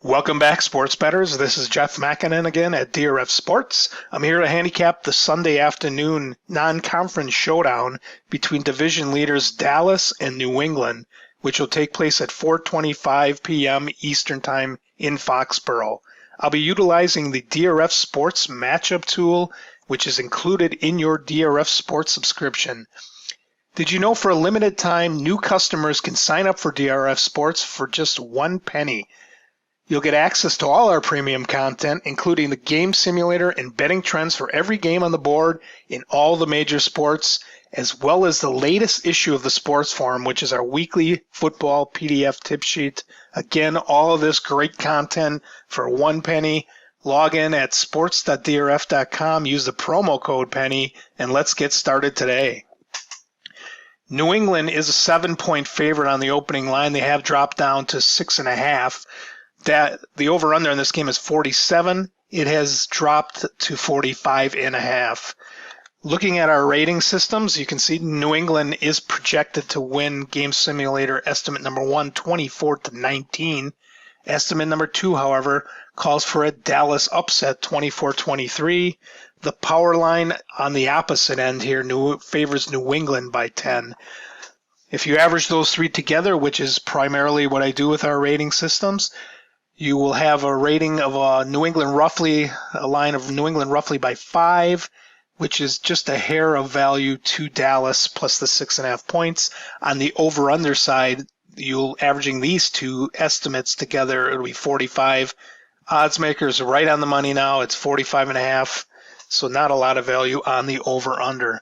Welcome back, sports bettors. This is Jeff Makinen again at DRF Sports. I'm here to handicap the Sunday afternoon non-conference showdown between division leaders Dallas and New England, which will take place at 4:25 p.m. Eastern Time in Foxborough. I'll be utilizing the DRF Sports matchup tool, which is included in your DRF Sports subscription. Did you know for a limited time, new customers can sign up for DRF Sports for just $1? You'll get access to all our premium content, including the game simulator and betting trends for every game on the board in all the major sports, as well as the latest issue of the Sports Forum, which is our weekly football PDF tip sheet. Again, all of this great content for $1. Log in at sports.drf.com, use the promo code Penny, and let's get started today. New England is a 7-point favorite on the opening line. They have dropped down to 6.5. That the over-under in this game is 47. It has dropped to 45.5. Looking at our rating systems, you can see New England is projected to win Game Simulator estimate number 1, 24-19. Estimate number 2, however, calls for a Dallas upset, 24-23. The power line on the opposite end here favors New England by 10. If you average those three together, which is primarily what I do with our rating systems, you will have a rating of a line of New England roughly by 5, which is just a hair of value to Dallas plus the 6.5 points. On the over-under side, you'll averaging these two estimates together, it'll be 45. Odds makers are right on the money now. It's 45.5, so not a lot of value on the over-under.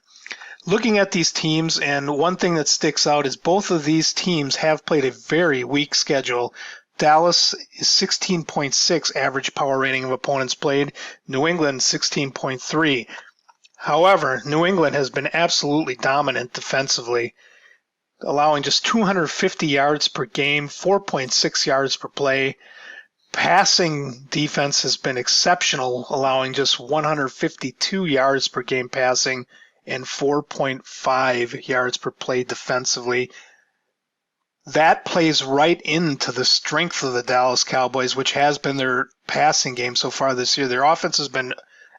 Looking at these teams, and one thing that sticks out is both of these teams have played a very weak schedule. Dallas is 16.6 average power rating of opponents played. New England 16.3. However, New England has been absolutely dominant defensively, allowing just 250 yards per game, 4.6 yards per play. Passing defense has been exceptional, allowing just 152 yards per game passing and 4.5 yards per play defensively. That plays right into the strength of the Dallas Cowboys, which has been their passing game so far this year. Their offense has been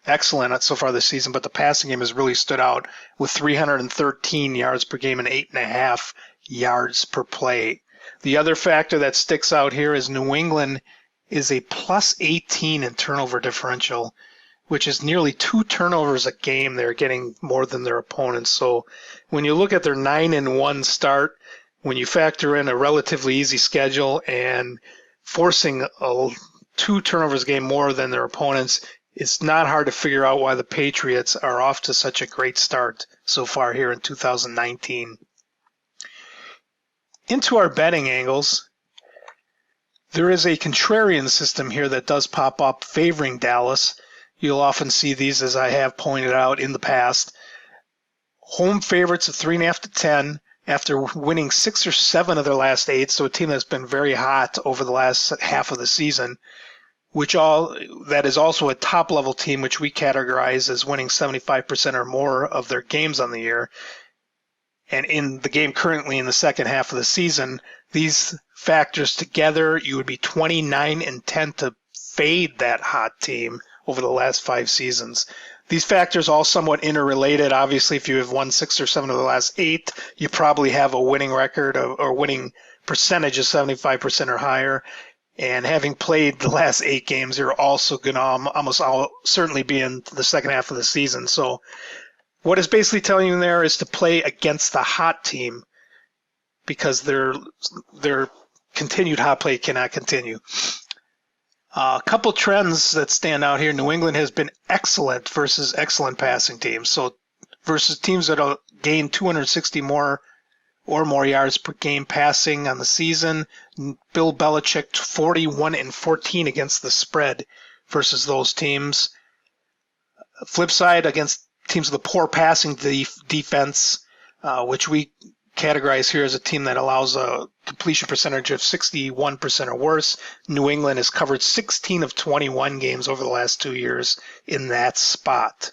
excellent so far this season, but the passing game has really stood out with 313 yards per game and 8.5 yards per play. The other factor that sticks out here is New England is a plus 18 in turnover differential, which is nearly 2 turnovers a game. They're getting more than their opponents. So when you look at their 9-1 start, when you factor in a relatively easy schedule and forcing 2 turnovers a game more than their opponents, it's not hard to figure out why the Patriots are off to such a great start so far here in 2019. Into our betting angles, there is a contrarian system here that does pop up favoring Dallas. You'll often see these, as I have pointed out in the past. Home favorites of 3.5 to 10. After winning 6 or 7 of their last 8, so a team that's been very hot over the last half of the season, that is also a top-level team, which we categorize as winning 75% or more of their games on the year. And in the game currently in the second half of the season, these factors together, you would be 29-10 to fade that hot team over the last 5 seasons. These factors all somewhat interrelated. Obviously, if you have won 6 or 7 of the last 8, you probably have a winning record or winning percentage of 75% or higher. And having played the last 8 games, you're also going to almost certainly be in the second half of the season. So what it's basically telling you there is to play against the hot team because their continued hot play cannot continue. A couple trends that stand out here. New England has been excellent versus excellent passing teams. So versus teams that gain 260 more yards per game passing on the season. Bill Belichick 41-14 against the spread versus those teams. Flip side, against teams with a poor passing defense, which we categorize here as a team that allows a completion percentage of 61% or worse. New England has covered 16 of 21 games over the last 2 years in that spot.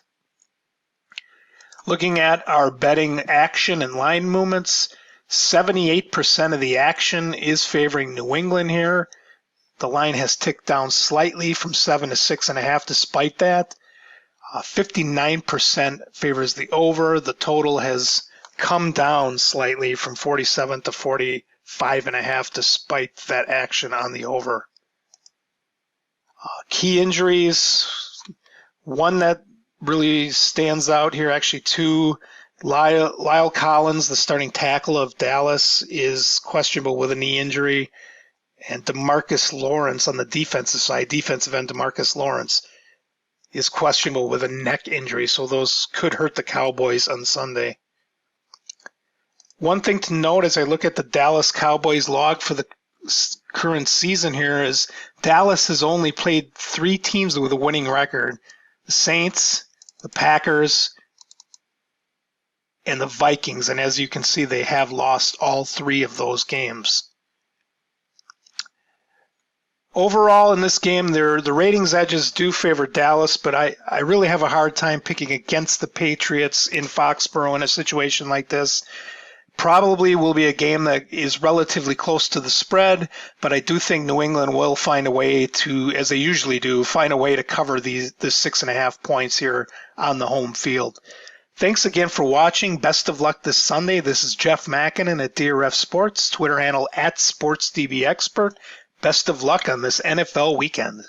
Looking at our betting action and line movements, 78% of the action is favoring New England here. The line has ticked down slightly from 7 to 6.5 despite that. 59% favors the over. The total has come down slightly from 47 to 45.5 despite that action on the over. Key injuries, one that really stands out here, actually two. Lyle Collins, the starting tackle of Dallas, is questionable with a knee injury. And DeMarcus Lawrence on the defensive side, defensive end DeMarcus Lawrence, is questionable with a neck injury, so those could hurt the Cowboys on Sunday. One thing to note as I look at the Dallas Cowboys log for the current season here is Dallas has only played 3 teams with a winning record. The Saints, the Packers, and the Vikings, and as you can see, they have lost all 3 of those games. Overall, in this game, the ratings edges do favor Dallas, but I really have a hard time picking against the Patriots in Foxborough in a situation like this. Probably will be a game that is relatively close to the spread, but I do think New England will find a way to, as they usually do, find a way to cover the 6.5 points here on the home field. Thanks again for watching. Best of luck this Sunday. This is Jeff Makinen at DRF Sports, Twitter handle @SportsDBExpert. Best of luck on this NFL weekend.